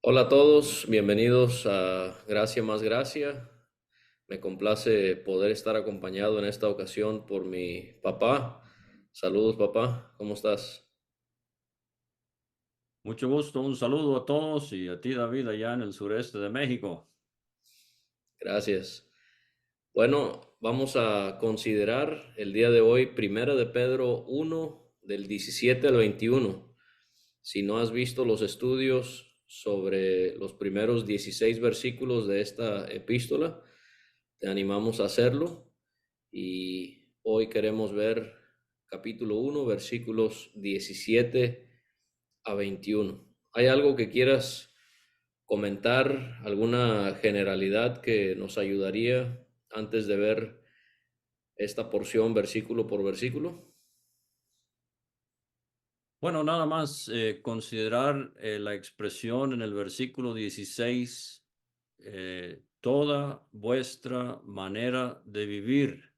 Hola a todos, bienvenidos a Gracia más Gracia. Me complace poder estar acompañado en esta ocasión por mi papá. Saludos, papá, ¿cómo estás? Mucho gusto, un saludo a todos y a ti, David, allá en el sureste de México. Gracias. Bueno, vamos a considerar el día de hoy Primera de Pedro 1 del 17 al 21. Si no has visto los estudios sobre los primeros 16 versículos de esta epístola, te animamos a hacerlo. Y hoy queremos ver capítulo 1 versículos 17 a 21. ¿Hay algo que quieras comentar, alguna generalidad que nos ayudaría antes de ver esta porción versículo por versículo? Bueno, nada más considerar la expresión en el versículo 16, toda vuestra manera de vivir.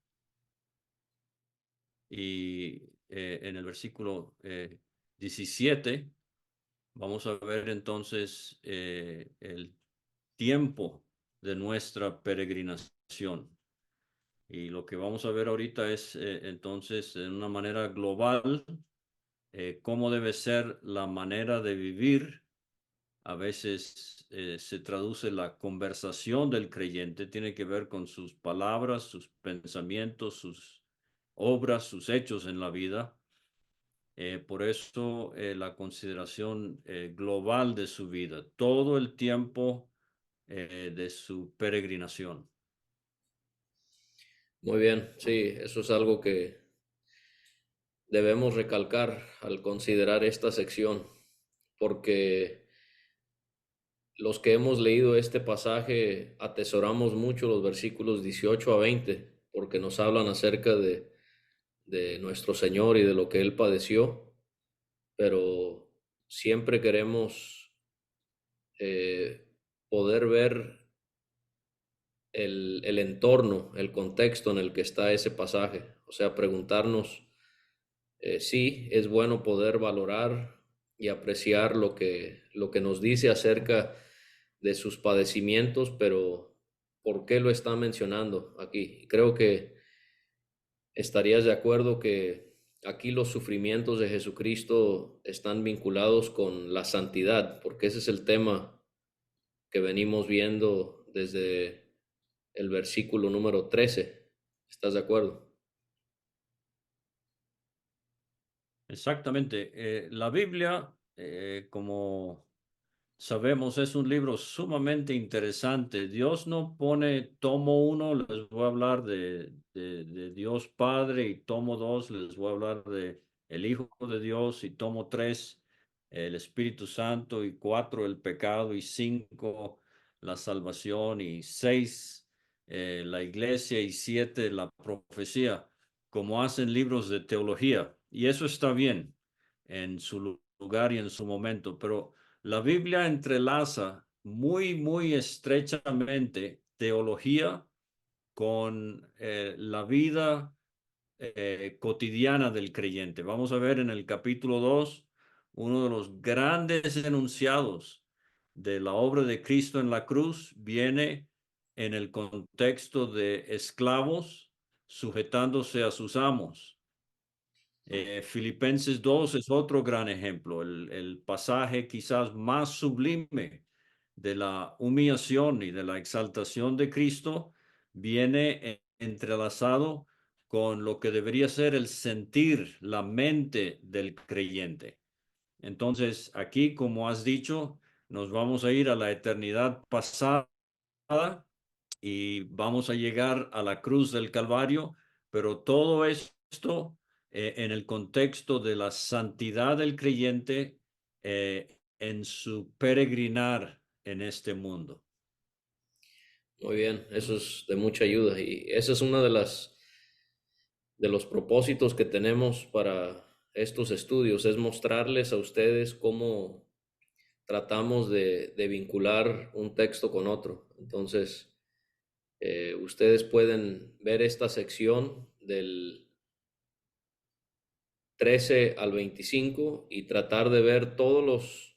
Y en el versículo 17 vamos a ver entonces el tiempo de nuestra peregrinación. Y lo que vamos a ver ahorita es entonces en una manera global cómo debe ser la manera de vivir. A veces se traduce la conversación del creyente, tiene que ver con sus palabras, sus pensamientos, sus obras, sus hechos en la vida. Por eso la consideración global de su vida, todo el tiempo de su peregrinación. Muy bien, sí, eso es algo que debemos recalcar al considerar esta sección, porque los que hemos leído este pasaje atesoramos mucho los versículos 18 a 20, porque nos hablan acerca de nuestro Señor y de lo que Él padeció, pero siempre queremos eh, poder ver el entorno, el contexto en el que está ese pasaje. O sea, preguntarnos, sí, es bueno poder valorar y apreciar lo que nos dice acerca de sus padecimientos, pero ¿por qué lo está mencionando aquí? Creo que estarías de acuerdo que aquí los sufrimientos de Jesucristo están vinculados con la santidad, porque ese es el tema que venimos viendo desde el versículo número 13. ¿Estás de acuerdo? Exactamente. La Biblia, como sabemos, es un libro sumamente interesante. Dios no pone tomo uno, les voy a hablar de Dios Padre, y tomo dos, les voy a hablar de el Hijo de Dios, y tomo tres, el Espíritu Santo, y cuatro, el pecado, y cinco, la salvación, y seis, la iglesia, y siete, la profecía, como hacen libros de teología. Y eso está bien en su lugar y en su momento, pero la Biblia entrelaza muy, muy estrechamente teología con la vida cotidiana del creyente. Vamos a ver en el capítulo 2 uno de los grandes enunciados de la obra de Cristo en la cruz viene en el contexto de esclavos sujetándose a sus amos. Filipenses 2 es otro gran ejemplo, el pasaje quizás más sublime de la humillación y de la exaltación de Cristo viene entrelazado con lo que debería ser el sentir, la mente del creyente. Entonces, aquí, como has dicho, nos vamos a ir a la eternidad pasada y vamos a llegar a la cruz del Calvario, pero todo esto en el contexto de la santidad del creyente en su peregrinar en este mundo. Muy bien, eso es de mucha ayuda y esa es una de los propósitos que tenemos para estos estudios, es mostrarles a ustedes cómo tratamos de vincular un texto con otro. Entonces, ustedes pueden ver esta sección del 13 al 25 y tratar de ver todos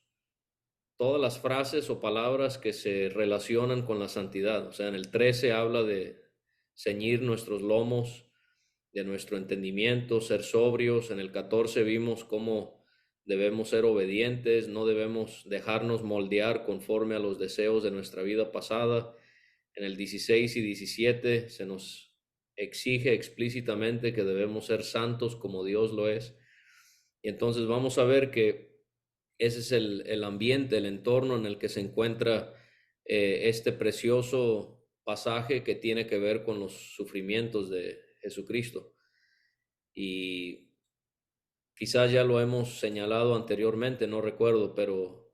todas las frases o palabras que se relacionan con la santidad. O sea, en el 13 habla de ceñir nuestros lomos, de nuestro entendimiento, ser sobrios. En el 14 vimos cómo debemos ser obedientes, no debemos dejarnos moldear conforme a los deseos de nuestra vida pasada. En el 16 y 17 se nos exige explícitamente que debemos ser santos como Dios lo es. Y entonces vamos a ver que ese es el ambiente, el entorno en el que se encuentra este precioso pasaje que tiene que ver con los sufrimientos de Jesucristo. Y quizás ya lo hemos señalado anteriormente, no recuerdo, pero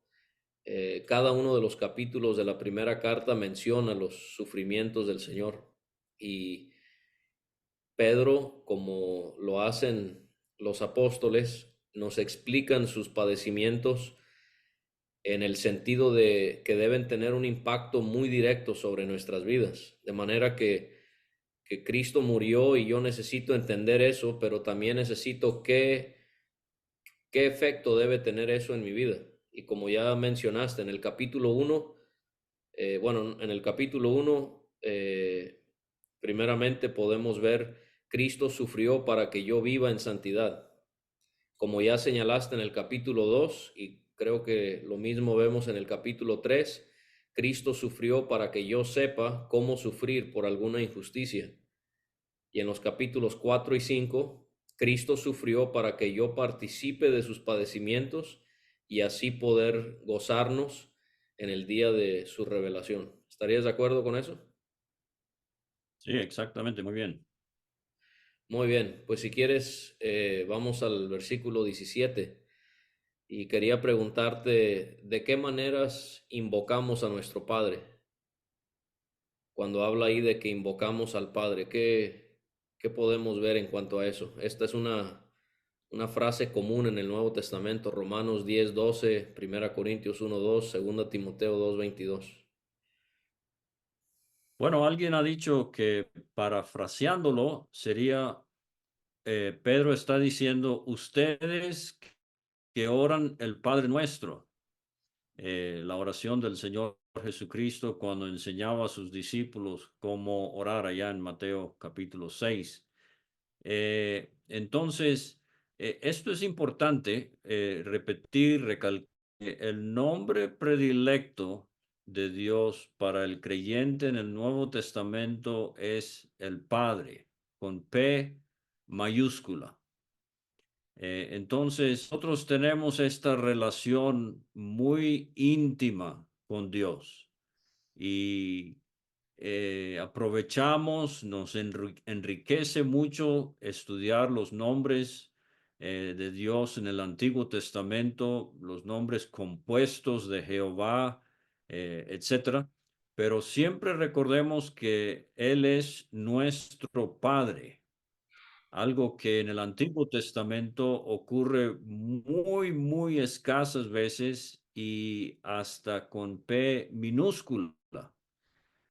cada uno de los capítulos de la primera carta menciona los sufrimientos del Señor. Y Pedro, como lo hacen los apóstoles, nos explican sus padecimientos en el sentido de que deben tener un impacto muy directo sobre nuestras vidas. De manera que Cristo murió y yo necesito entender eso, pero también necesito qué efecto debe tener eso en mi vida. Y como ya mencionaste, en el capítulo 1, en el capítulo 1, primeramente podemos ver, Cristo sufrió para que yo viva en santidad. Como ya señalaste en el capítulo 2, y creo que lo mismo vemos en el capítulo 3, Cristo sufrió para que yo sepa cómo sufrir por alguna injusticia. Y en los capítulos 4 y 5, Cristo sufrió para que yo participe de sus padecimientos y así poder gozarnos en el día de su revelación. ¿Estarías de acuerdo con eso? Sí, exactamente, muy bien. Muy bien, pues si quieres, vamos al versículo 17 y quería preguntarte de qué maneras invocamos a nuestro Padre. Cuando habla ahí de que invocamos al Padre, ¿qué podemos ver en cuanto a eso? Esta es una frase común en el Nuevo Testamento, Romanos 10:12, Primera Corintios 1:2, Segunda Timoteo 2:22. Bueno, alguien ha dicho que parafraseándolo sería, Pedro está diciendo, ustedes que oran el Padre Nuestro, la oración del Señor Jesucristo cuando enseñaba a sus discípulos cómo orar allá en Mateo capítulo 6. Entonces, esto es importante, repetir, recalcar. El nombre predilecto de Dios para el creyente en el Nuevo Testamento es el Padre, con P mayúscula. Entonces, nosotros tenemos esta relación muy íntima con Dios y aprovechamos, nos enriquece mucho estudiar los nombres de Dios en el Antiguo Testamento, los nombres compuestos de Jehová, etcétera. Pero siempre recordemos que Él es nuestro Padre, algo que en el Antiguo Testamento ocurre muy, muy escasas veces y hasta con P minúscula.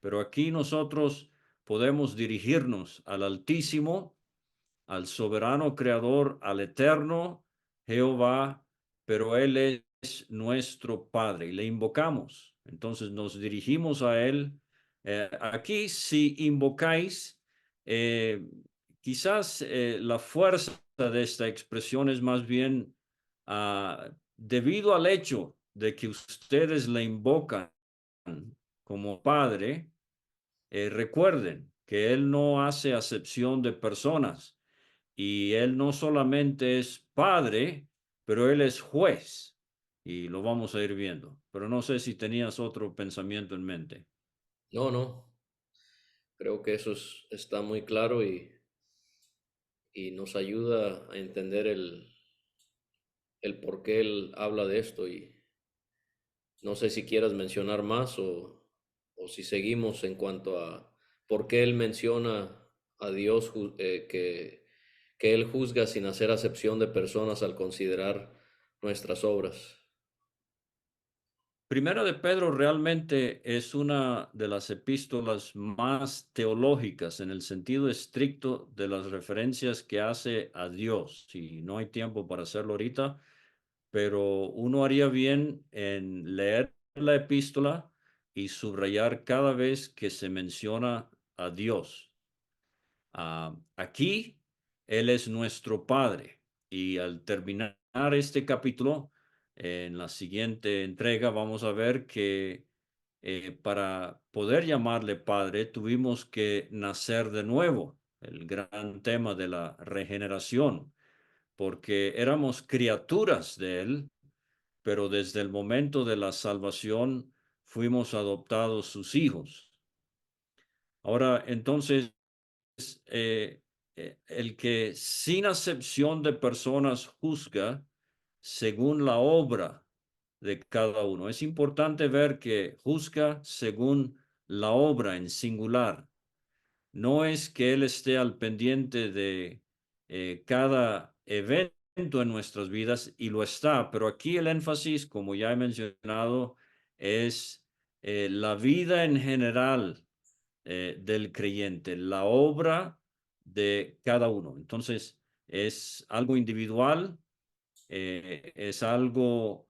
Pero aquí nosotros podemos dirigirnos al Altísimo, al soberano creador, al eterno Jehová, pero Él es nuestro Padre y le invocamos. Entonces nos dirigimos a Él. Aquí si invocáis, eh, quizás la fuerza de esta expresión es más bien debido al hecho de que ustedes le invocan como Padre. Recuerden que Él no hace acepción de personas y Él no solamente es Padre, pero Él es juez y lo vamos a ir viendo. Pero no sé si tenías otro pensamiento en mente. No, no, creo que eso está muy claro y nos ayuda a entender el por qué él habla de esto. Y no sé si quieras mencionar más o si seguimos en cuanto a por qué él menciona a Dios, que él juzga sin hacer acepción de personas al considerar nuestras obras. Primera de Pedro realmente es una de las epístolas más teológicas en el sentido estricto de las referencias que hace a Dios. Si no hay tiempo para hacerlo ahorita, pero uno haría bien en leer la epístola y subrayar cada vez que se menciona a Dios. Aquí Él es nuestro Padre y al terminar este capítulo, en la siguiente entrega vamos a ver que para poder llamarle Padre tuvimos que nacer de nuevo, el gran tema de la regeneración, porque éramos criaturas de Él, pero desde el momento de la salvación fuimos adoptados sus hijos. Ahora, entonces, eh, el que sin acepción de personas juzga según la obra de cada uno. Es importante ver que juzga según la obra en singular. No es que Él esté al pendiente de cada evento en nuestras vidas, y lo está, pero aquí el énfasis, como ya he mencionado, es la vida en general del creyente, la obra de cada uno. Entonces, es algo individual, es algo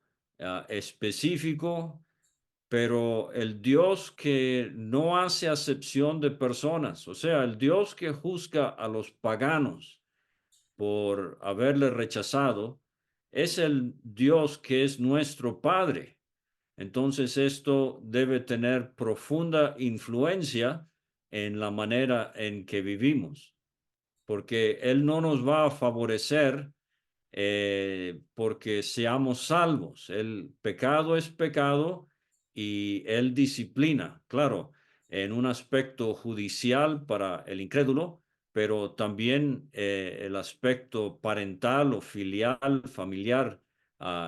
específico, pero el Dios que no hace acepción de personas, o sea, el Dios que juzga a los paganos por haberle rechazado, es el Dios que es nuestro Padre. Entonces esto debe tener profunda influencia en la manera en que vivimos, porque Él no nos va a favorecer porque seamos salvos. El pecado es pecado y Él disciplina, claro, en un aspecto judicial para el incrédulo, pero también el aspecto parental o filial, familiar,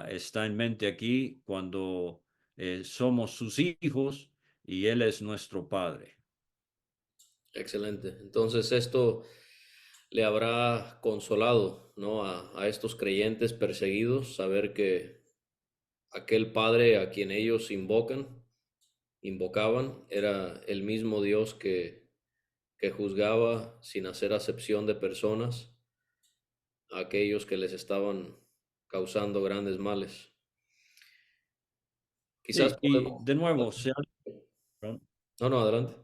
está en mente aquí cuando somos sus hijos y Él es nuestro Padre. Excelente. Entonces esto le habrá consolado, ¿no? A estos creyentes perseguidos, saber que aquel Padre a quien ellos invocaban, era el mismo Dios que juzgaba sin hacer acepción de personas a aquellos que les estaban causando grandes males. Quizás Sí, y podemos... de nuevo, No, no, adelante.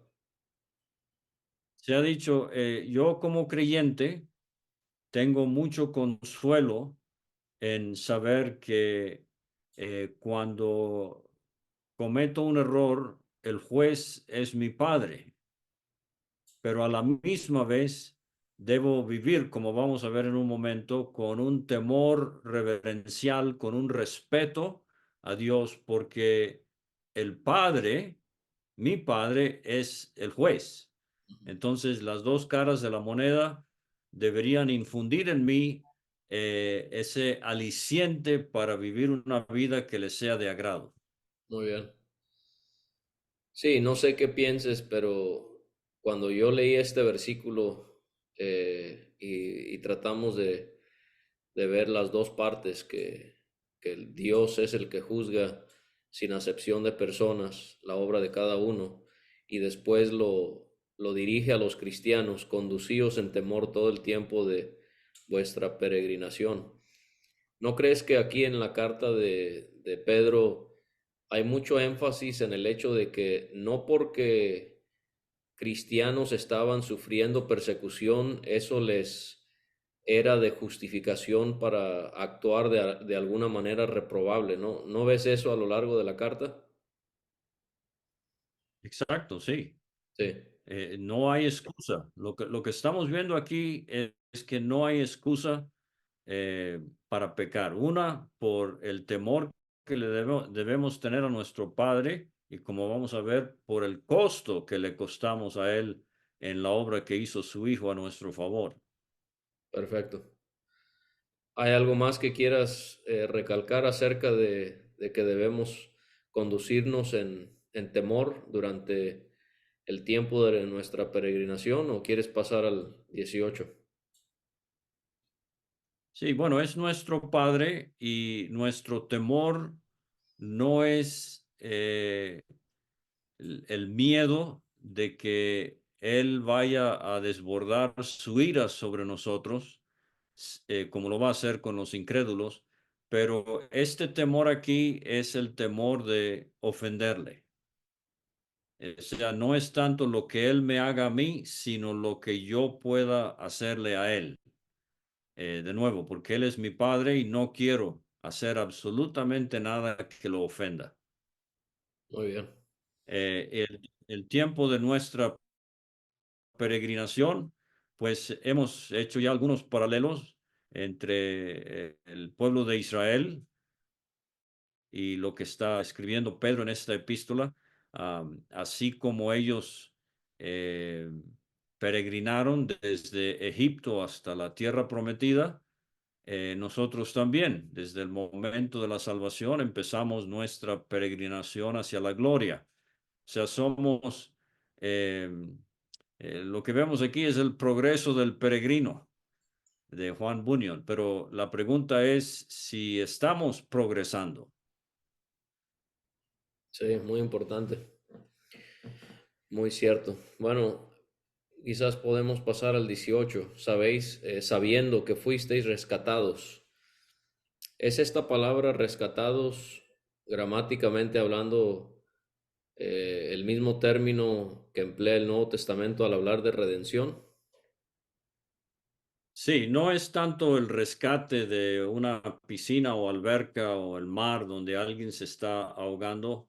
se ha dicho, yo como creyente, tengo mucho consuelo en saber que cuando cometo un error, el juez es mi padre, pero a la misma vez debo vivir, como vamos a ver en un momento, con un temor reverencial, con un respeto a Dios, porque el padre, mi padre, es el juez. Entonces, las dos caras de la moneda deberían infundir en mí ese aliciente para vivir una vida que le sea de agrado. Muy bien. Sí, no sé qué pienses, pero cuando yo leí este versículo y tratamos de ver las dos partes, que el Dios es el que juzga sin acepción de personas la obra de cada uno, y después lo dirige a los cristianos, conducíos en temor todo el tiempo de vuestra peregrinación. ¿No crees que aquí en la carta de Pedro hay mucho énfasis en el hecho de que no porque cristianos estaban sufriendo persecución, eso les era de justificación para actuar de alguna manera reprobable? ¿No? ¿No ves eso a lo largo de la carta? Exacto, sí. Sí, No hay excusa. Lo que estamos viendo aquí es que no hay excusa para pecar. Una, por el temor que debemos tener a nuestro Padre y como vamos a ver, por el costo que le costamos a Él en la obra que hizo su Hijo a nuestro favor. perfecto. ¿Hay algo más que quieras recalcar acerca de que debemos conducirnos en temor durante el tiempo de nuestra peregrinación, o quieres pasar al 18? Sí, bueno, es nuestro Padre y nuestro temor no es el miedo de que Él vaya a desbordar su ira sobre nosotros, como lo va a hacer con los incrédulos, pero este temor aquí es el temor de ofenderle. O sea, no es tanto lo que él me haga a mí, sino lo que yo pueda hacerle a él. De nuevo, porque él es mi padre y no quiero hacer absolutamente nada que lo ofenda. Muy bien. El tiempo de nuestra peregrinación, pues hemos hecho ya algunos paralelos entre el pueblo de Israel y lo que está escribiendo Pedro en esta epístola, así como ellos eh, peregrinaron desde Egipto hasta la tierra prometida. Nosotros también, desde el momento de la salvación, empezamos nuestra peregrinación hacia la gloria. O sea, somos, eh, lo que vemos aquí es el progreso del peregrino de Juan Bunyan, pero la pregunta es si estamos progresando. Sí, muy importante. Muy cierto. Bueno, quizás podemos pasar al 18. Sabéis, sabiendo que fuisteis rescatados. ¿Es esta palabra rescatados gramáticamente hablando el mismo término que emplea el Nuevo Testamento al hablar de redención? Sí, no es tanto el rescate de una piscina o alberca o el mar donde alguien se está ahogando.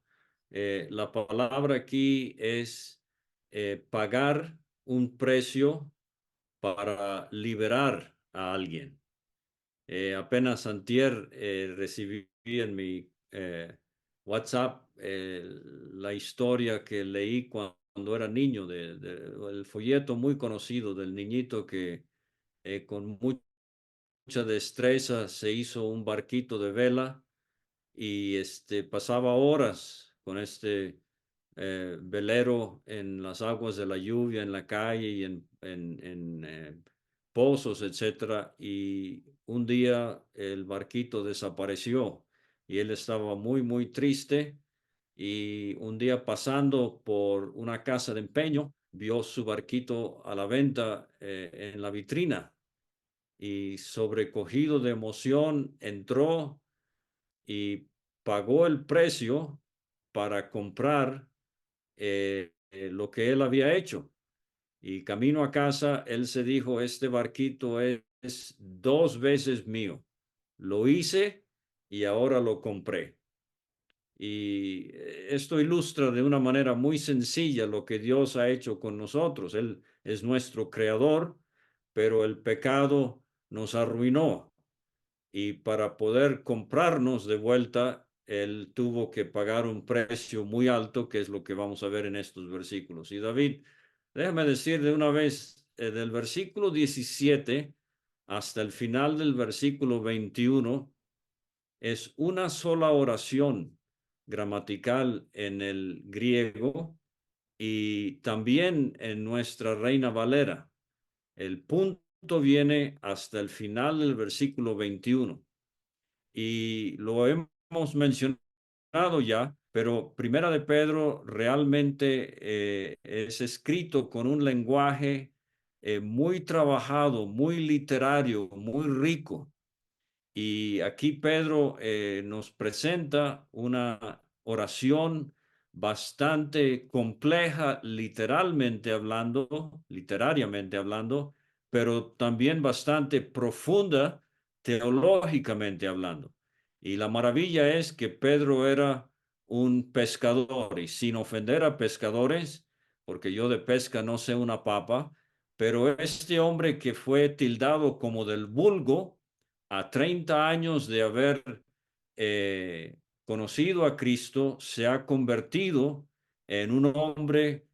La palabra aquí es pagar un precio para liberar a alguien. Apenas antier recibí en mi WhatsApp la historia que leí cuando era niño, el folleto muy conocido del niñito que con mucha destreza se hizo un barquito de vela y pasaba horas con este velero en las aguas de la lluvia, en la calle y en pozos, etcétera. Y un día el barquito desapareció y él estaba muy, muy triste. Y un día pasando por una casa de empeño, vio su barquito a la venta en la vitrina y sobrecogido de emoción entró y pagó el precio para comprar lo que él había hecho. Y camino a casa, él se dijo, este barquito es dos veces mío. Lo hice y ahora lo compré. Y esto ilustra de una manera muy sencilla lo que Dios ha hecho con nosotros. Él es nuestro creador, pero el pecado nos arruinó y para poder comprarnos de vuelta, él tuvo que pagar un precio muy alto, que es lo que vamos a ver en estos versículos. Y David, déjame decir de una vez, del versículo 17 hasta el final del versículo 21, es una sola oración gramatical en el griego y también en nuestra Reina Valera. El punto viene hasta el final del versículo 21 y lo hemos mencionado ya, pero Primera de Pedro realmente es escrito con un lenguaje muy trabajado, muy literario, muy rico. Y aquí Pedro nos presenta una oración bastante compleja, literariamente hablando, pero también bastante profunda, teológicamente hablando. Y la maravilla es que Pedro era un pescador y sin ofender a pescadores, porque yo de pesca no sé una papa, pero este hombre que fue tildado como del vulgo, a 30 años de haber conocido a Cristo, se ha convertido en un hombre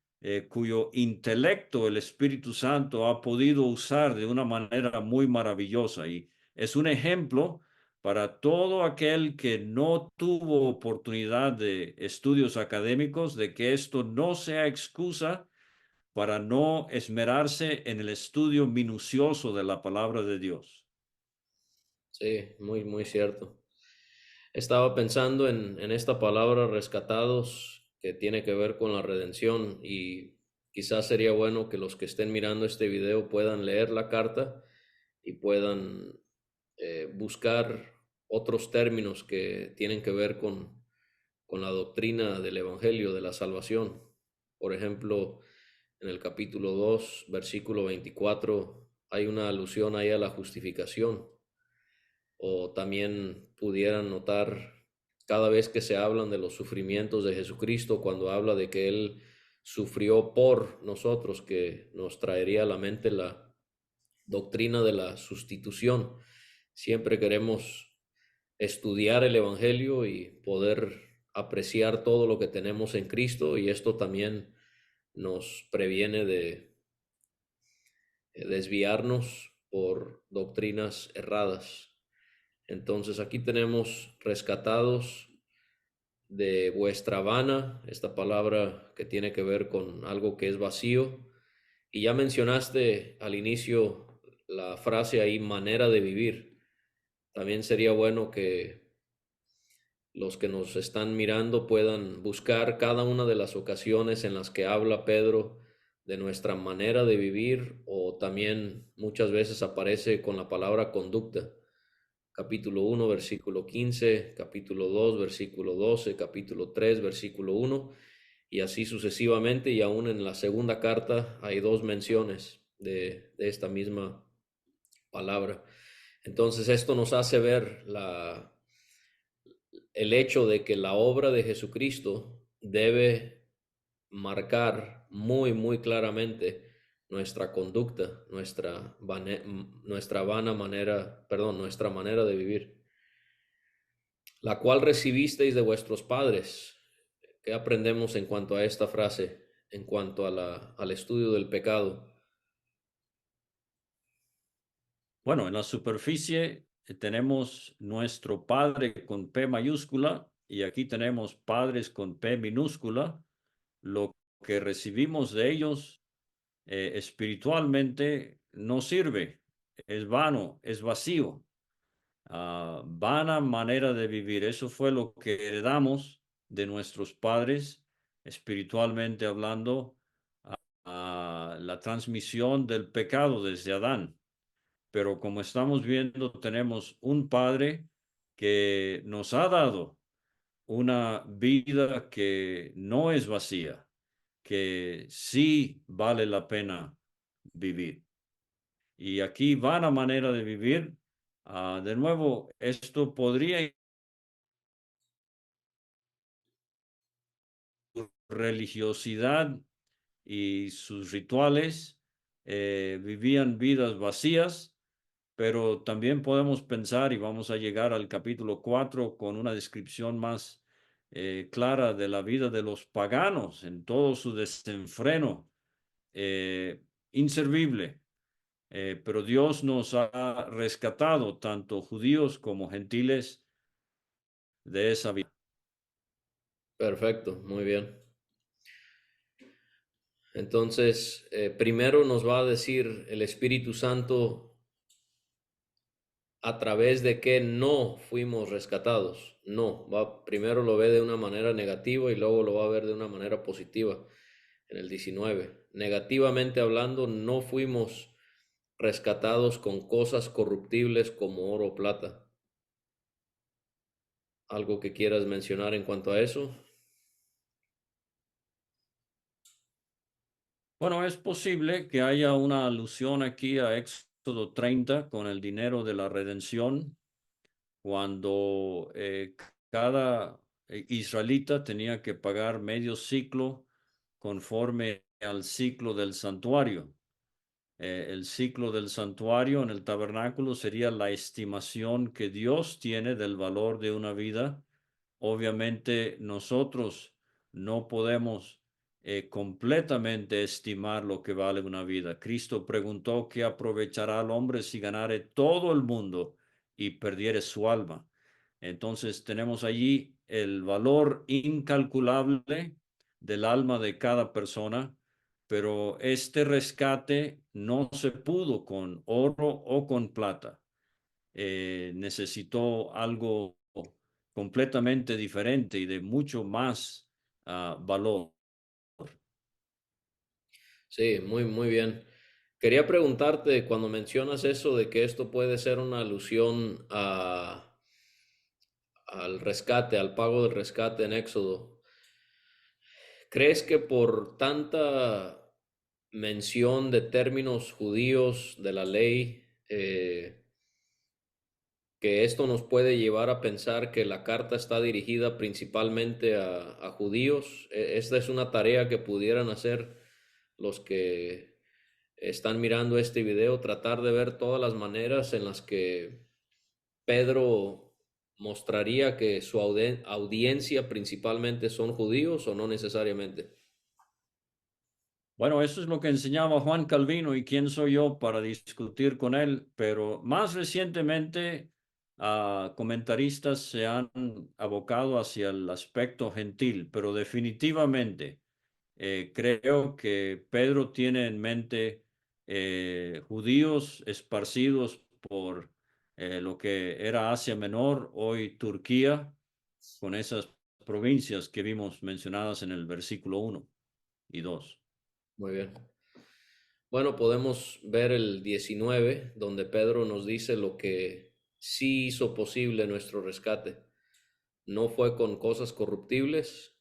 cuyo intelecto el Espíritu Santo ha podido usar de una manera muy maravillosa y es un ejemplo para todo aquel que no tuvo oportunidad de estudios académicos, de que esto no sea excusa para no esmerarse en el estudio minucioso de la palabra de Dios. Sí, muy, muy cierto. Estaba pensando en esta palabra rescatados que tiene que ver con la redención y quizás sería bueno que los que estén mirando este video puedan leer la carta y puedan buscar otros términos que tienen que ver con la doctrina del Evangelio, de la salvación. Por ejemplo, en el capítulo 2 versículo 24 hay una alusión ahí a la justificación. O también pudieran notar cada vez que se hablan de los sufrimientos de Jesucristo, cuando habla de que Él sufrió por nosotros, que nos traería a la mente la doctrina de la sustitución. Siempre queremos estudiar el Evangelio y poder apreciar todo lo que tenemos en Cristo, y esto también nos previene de desviarnos por doctrinas erradas. Entonces aquí tenemos rescatados de vuestra vana, esta palabra que tiene que ver con algo que es vacío. Y ya mencionaste al inicio la frase ahí, manera de vivir. También sería bueno que los que nos están mirando puedan buscar cada una de las ocasiones en las que habla Pedro de nuestra manera de vivir, o también muchas veces aparece con la palabra conducta. Capítulo 1, versículo 15, capítulo 2, versículo 12, capítulo 3, versículo 1, y así sucesivamente, y aún en la segunda carta hay dos menciones de esta misma palabra. Entonces esto nos hace ver el hecho de que la obra de Jesucristo debe marcar muy, muy claramente nuestra conducta, nuestra vana manera, perdón, nuestra manera de vivir, la cual recibisteis de vuestros padres. ¿Qué aprendemos en cuanto a esta frase, en cuanto a al estudio del pecado? Bueno, en la superficie tenemos nuestro Padre con P mayúscula y aquí tenemos padres con P minúscula. Lo que recibimos de ellos espiritualmente no sirve, es vano, es vacío. Vana manera de vivir. Eso fue lo que heredamos de nuestros padres, espiritualmente hablando, la transmisión del pecado desde Adán. Pero como estamos viendo, tenemos un Padre que nos ha dado una vida que no es vacía, que sí vale la pena vivir. Y aquí va la manera de vivir. De nuevo, esto podría religiosidad y sus rituales vivían vidas vacías, pero también podemos pensar, y vamos a llegar al capítulo 4 con una descripción más clara de la vida de los paganos en todo su desenfreno inservible. Pero Dios nos ha rescatado, tanto judíos como gentiles, de esa vida. Perfecto, muy bien. Entonces, primero nos va a decir el Espíritu Santo a través de qué no fuimos rescatados. No, primero lo ve de una manera negativa y luego lo va a ver de una manera positiva en el 19. Negativamente hablando, no fuimos rescatados con cosas corruptibles como oro o plata. ¿Algo que quieras mencionar en cuanto a eso? Bueno, es posible que haya una alusión aquí a Éxodo 30 con el dinero de la redención, cuando cada israelita tenía que pagar medio ciclo conforme al ciclo del santuario. El ciclo del santuario en el tabernáculo sería la estimación que Dios tiene del valor de una vida. Obviamente nosotros no podemos completamente estimar lo que vale una vida. Cristo preguntó: ¿qué aprovechará al hombre si ganare todo el mundo y perdiere su alma? Entonces tenemos allí el valor incalculable del alma de cada persona, pero este rescate no se pudo con oro o con plata. Necesitó algo completamente diferente y de mucho más valor. Sí, muy, muy bien. Quería preguntarte, cuando mencionas eso de que esto puede ser una alusión al rescate, al pago del rescate en Éxodo. ¿Crees que por tanta mención de términos judíos de la ley, que esto nos puede llevar a pensar que la carta está dirigida principalmente a judíos? Esta es una tarea que pudieran hacer los que están mirando este video, tratar de ver todas las maneras en las que Pedro mostraría que su audiencia principalmente son judíos o no necesariamente. Bueno, eso es lo que enseñaba Juan Calvino y quién soy yo para discutir con él, pero más recientemente comentaristas se han abocado hacia el aspecto gentil, pero definitivamente creo que Pedro tiene en mente judíos esparcidos por lo que era Asia Menor, hoy Turquía, con esas provincias que vimos mencionadas en el versículo 1 y 2. Muy bien. Bueno, podemos ver el 19, donde Pedro nos dice lo que sí hizo posible nuestro rescate. No fue con cosas corruptibles,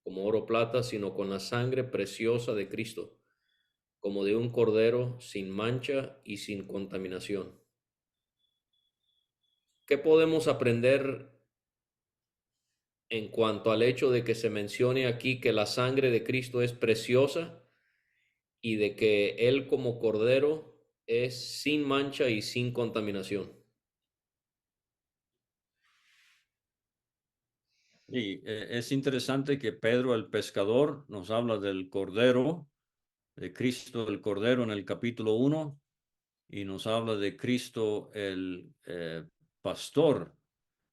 como oro o plata, sino con la sangre preciosa de Cristo, como de un cordero sin mancha y sin contaminación. ¿Qué podemos aprender en cuanto al hecho de que se mencione aquí que la sangre de Cristo es preciosa y de que Él como cordero es sin mancha y sin contaminación? Y es interesante que Pedro el pescador nos habla del Cordero, de Cristo el Cordero en el capítulo 1 y nos habla de Cristo el pastor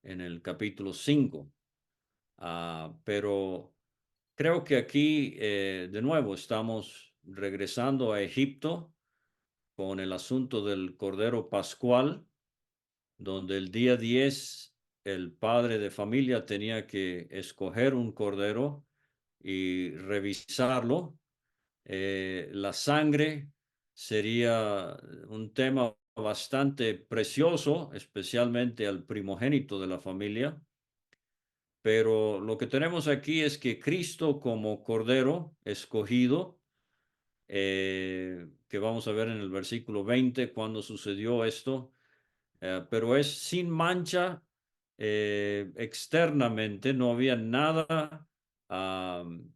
en el capítulo 5. Pero creo que aquí de nuevo estamos regresando a Egipto con el asunto del Cordero Pascual, donde el día 10 el padre de familia tenía que escoger un cordero y revisarlo. La sangre sería un tema bastante precioso, especialmente al primogénito de la familia. Pero lo que tenemos aquí es que Cristo como cordero escogido, que vamos a ver en el versículo 20 cuando sucedió esto, pero es sin mancha externamente, no había nada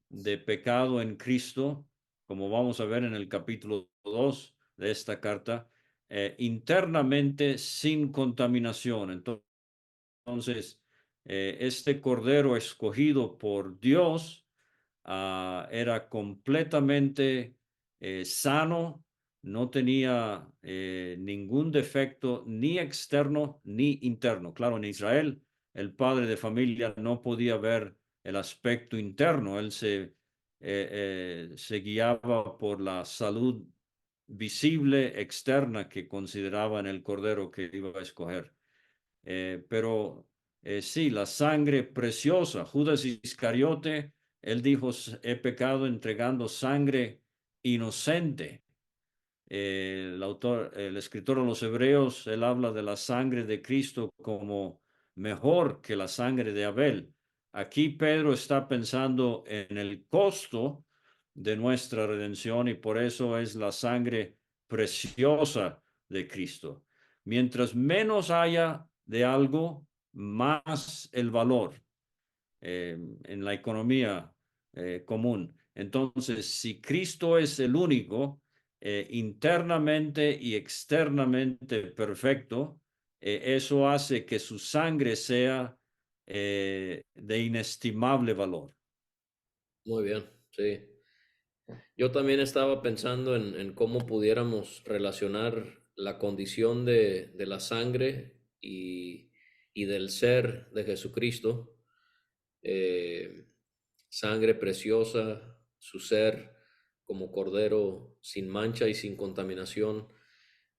de pecado en Cristo, como vamos a ver en el capítulo 2 de esta carta, internamente sin contaminación. Entonces, este cordero escogido por Dios era completamente sano, no tenía ningún defecto ni externo ni interno. Claro, en Israel el padre de familia no podía ver el aspecto interno, él se guiaba por la salud visible externa que consideraba en el cordero que iba a escoger. Pero sí, la sangre preciosa. Judas Iscariote, él dijo, he pecado entregando sangre inocente. El escritor de los Hebreos, él habla de la sangre de Cristo como mejor que la sangre de Abel. Aquí Pedro está pensando en el costo de nuestra redención y por eso es la sangre preciosa de Cristo. Mientras menos haya de algo, más el valor en la economía común. Entonces, si Cristo es el único, internamente y externamente perfecto, eso hace que su sangre sea de inestimable valor. Muy bien, sí. Yo también estaba pensando en cómo pudiéramos relacionar la condición de la sangre y del ser de Jesucristo, eh, sangre preciosa, su ser como cordero sin mancha y sin contaminación,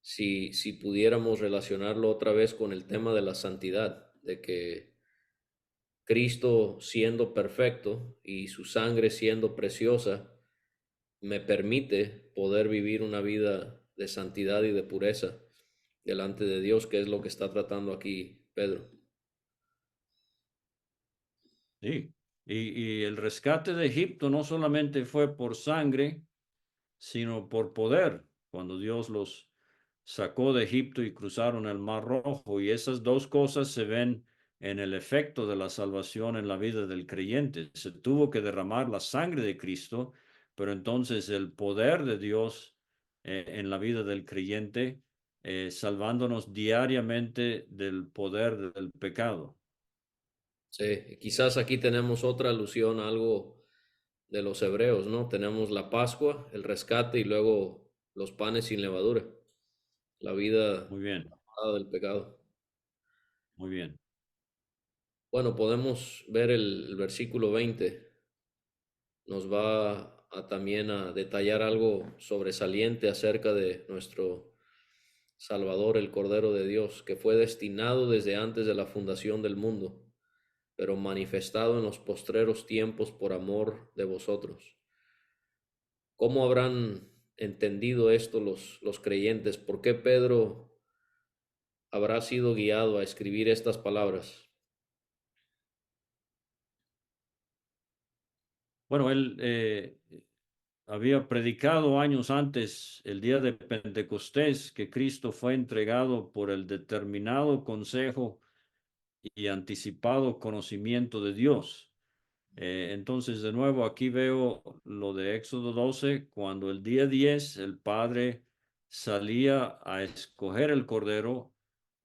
si pudiéramos relacionarlo otra vez con el tema de la santidad, de que Cristo siendo perfecto y su sangre siendo preciosa, me permite poder vivir una vida de santidad y de pureza delante de Dios, que es lo que está tratando aquí Pedro. Sí. Y el rescate de Egipto no solamente fue por sangre, sino por poder, cuando Dios los sacó de Egipto y cruzaron el Mar Rojo. Y esas dos cosas se ven en el efecto de la salvación en la vida del creyente. Se tuvo que derramar la sangre de Cristo, pero entonces el poder de Dios en la vida del creyente, salvándonos diariamente del poder del pecado. Sí, quizás aquí tenemos otra alusión a algo de los hebreos, ¿no? Tenemos la Pascua, el rescate y luego los panes sin levadura, la vida Muy bien, del pecado. muy bien. Bueno, podemos ver el versículo 20. Nos va a también a detallar algo sobresaliente acerca de nuestro Salvador, el Cordero de Dios, que fue destinado desde antes de la fundación del mundo, pero manifestado en los postreros tiempos por amor de vosotros. ¿Cómo habrán entendido esto los creyentes? ¿Por qué Pedro habrá sido guiado a escribir estas palabras? Bueno, él había predicado años antes, el día de Pentecostés, que Cristo fue entregado por el determinado consejo y anticipado conocimiento de Dios. Entonces, de nuevo, aquí veo lo de Éxodo 12, cuando el día 10 el Padre salía a escoger el Cordero,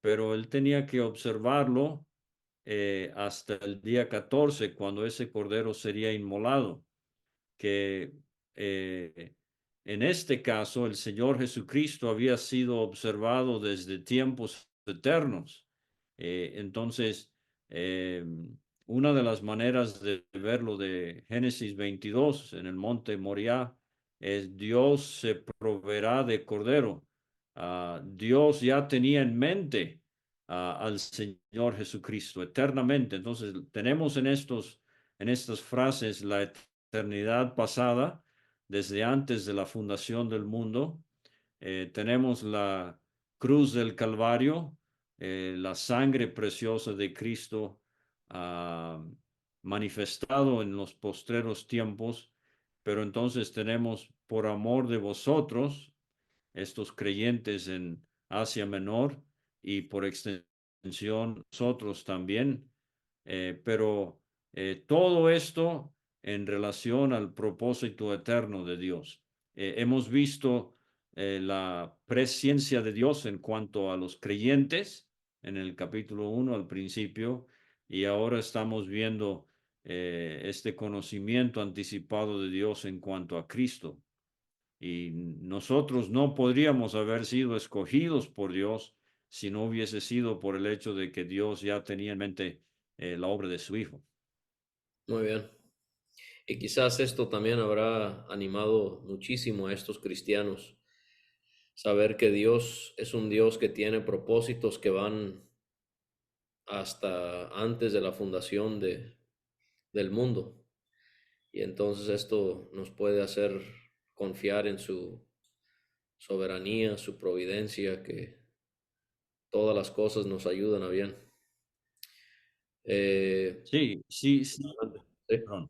pero él tenía que observarlo hasta el día 14, cuando ese Cordero sería inmolado, que en este caso el Señor Jesucristo había sido observado desde tiempos eternos. Entonces, eh, una de las maneras de verlo de Génesis 22 en el monte Moriah es Dios se proveerá de cordero. Dios ya tenía en mente al Señor Jesucristo eternamente. Entonces, tenemos en estas frases la eternidad pasada, desde antes de la fundación del mundo. Tenemos la cruz del Calvario, la sangre preciosa de Cristo manifestado en los postreros tiempos, pero entonces tenemos por amor de vosotros, estos creyentes en Asia Menor y por extensión nosotros también, pero todo esto en relación al propósito eterno de Dios. Hemos visto la presciencia de Dios en cuanto a los creyentes en el capítulo 1 al principio, y ahora estamos viendo este conocimiento anticipado de Dios en cuanto a Cristo. Y nosotros no podríamos haber sido escogidos por Dios si no hubiese sido por el hecho de que Dios ya tenía en mente la obra de su Hijo. Muy bien. Y quizás esto también habrá animado muchísimo a estos cristianos, saber que Dios es un Dios que tiene propósitos que van hasta antes de la fundación del mundo. Y entonces esto nos puede hacer confiar en su soberanía, su providencia, que todas las cosas nos ayudan a bien. Eh, Sí, sí, sí, sí. perdón.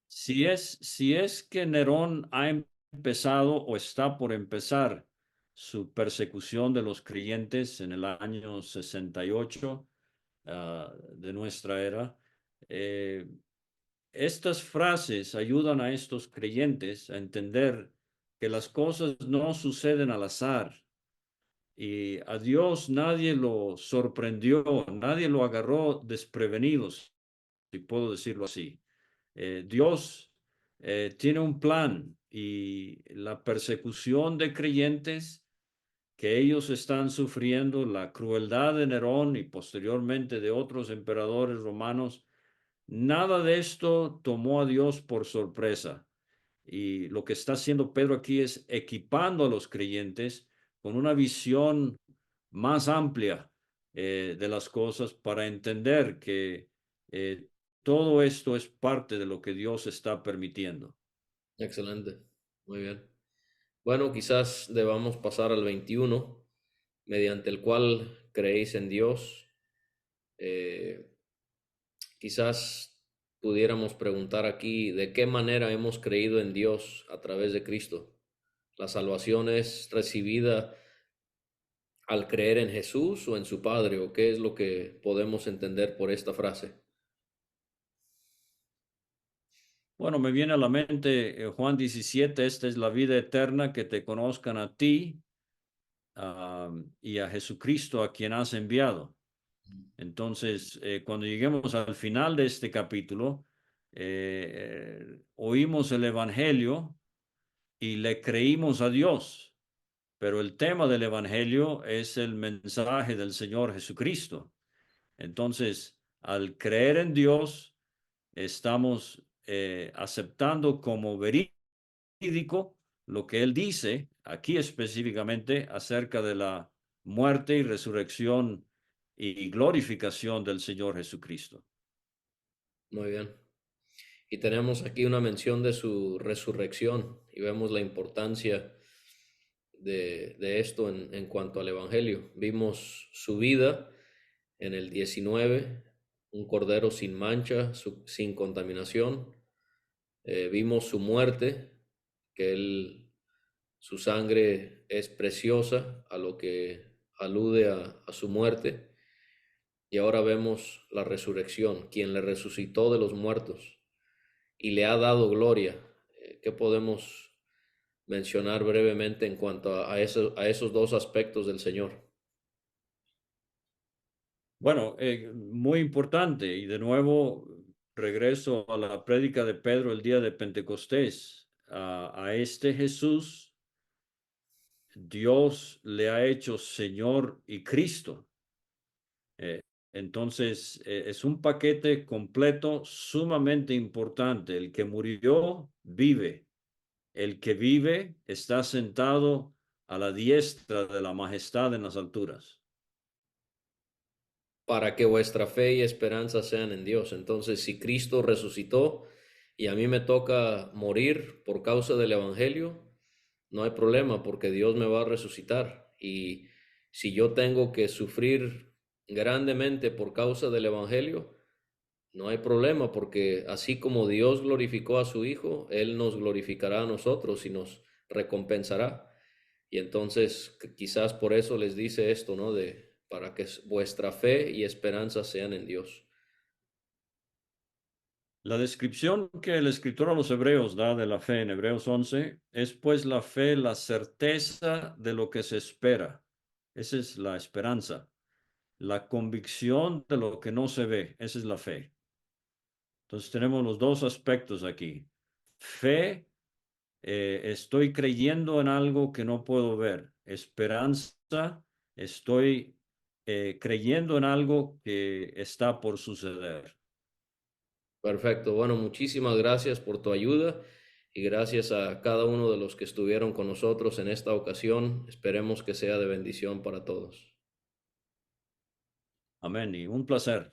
Si es que Nerón ha empezado o está por empezar su persecución de los creyentes en el año 68 de nuestra era, eh, estas frases ayudan a estos creyentes a entender que las cosas no suceden al azar y a Dios nadie lo sorprendió, nadie lo agarró desprevenidos, si puedo decirlo así. Dios tiene un plan y la persecución de creyentes que ellos están sufriendo, la crueldad de Nerón y posteriormente de otros emperadores romanos, nada de esto tomó a Dios por sorpresa. Y lo que está haciendo Pedro aquí es equipando a los creyentes con una visión más amplia de las cosas para entender que eh, todo esto es parte de lo que Dios está permitiendo. Excelente, muy bien. Bueno, quizás debamos pasar al 21, mediante el cual creéis en Dios. Eh, quizás pudiéramos preguntar aquí, ¿de qué manera hemos creído en Dios a través de Cristo? ¿La salvación es recibida al creer en Jesús o en su Padre? ¿O qué es lo que podemos entender por esta frase? Bueno, me viene a la mente Juan 17, esta es la vida eterna, que te conozcan a ti y a Jesucristo a quien has enviado. Entonces, cuando lleguemos al final de este capítulo, oímos el Evangelio y le creímos a Dios, pero el tema del Evangelio es el mensaje del Señor Jesucristo. Entonces, al creer en Dios, estamos aceptando como verídico lo que Él dice, aquí específicamente acerca de la muerte y resurrección y glorificación del Señor Jesucristo. Muy bien. Y tenemos aquí una mención de su resurrección y vemos la importancia de esto en cuanto al Evangelio. Vimos su vida en el 19, un cordero sin mancha, sin contaminación. Vimos su muerte, que su sangre es preciosa, a lo que alude a su muerte. Y ahora vemos la resurrección, quien le resucitó de los muertos y le ha dado gloria. ¿Qué podemos mencionar brevemente en cuanto a esos dos aspectos del Señor? Bueno, muy importante y de nuevo regreso a la prédica de Pedro el día de Pentecostés. A este Jesús, Dios le ha hecho Señor y Cristo. Eh, entonces, es un paquete completo sumamente importante. El que murió vive. El que vive está sentado a la diestra de la majestad en las alturas. Para que vuestra fe y esperanza sean en Dios. Entonces, si Cristo resucitó y a mí me toca morir por causa del Evangelio, no hay problema porque Dios me va a resucitar. Y si yo tengo que sufrir grandemente por causa del Evangelio, no hay problema porque así como Dios glorificó a su Hijo, Él nos glorificará a nosotros y nos recompensará. Y entonces quizás por eso les dice esto, ¿no? Para que vuestra fe y esperanza sean en Dios. La descripción que el escritor a los Hebreos da de la fe en Hebreos 11 es pues la fe, la certeza de lo que se espera. Esa es la esperanza. La convicción de lo que no se ve. Esa es la fe. Entonces tenemos los dos aspectos aquí. Fe, estoy creyendo en algo que no puedo ver. Esperanza, estoy creyendo en algo que está por suceder. Perfecto. Bueno, muchísimas gracias por tu ayuda y gracias a cada uno de los que estuvieron con nosotros en esta ocasión. Esperemos que sea de bendición para todos. Amén. Y un placer.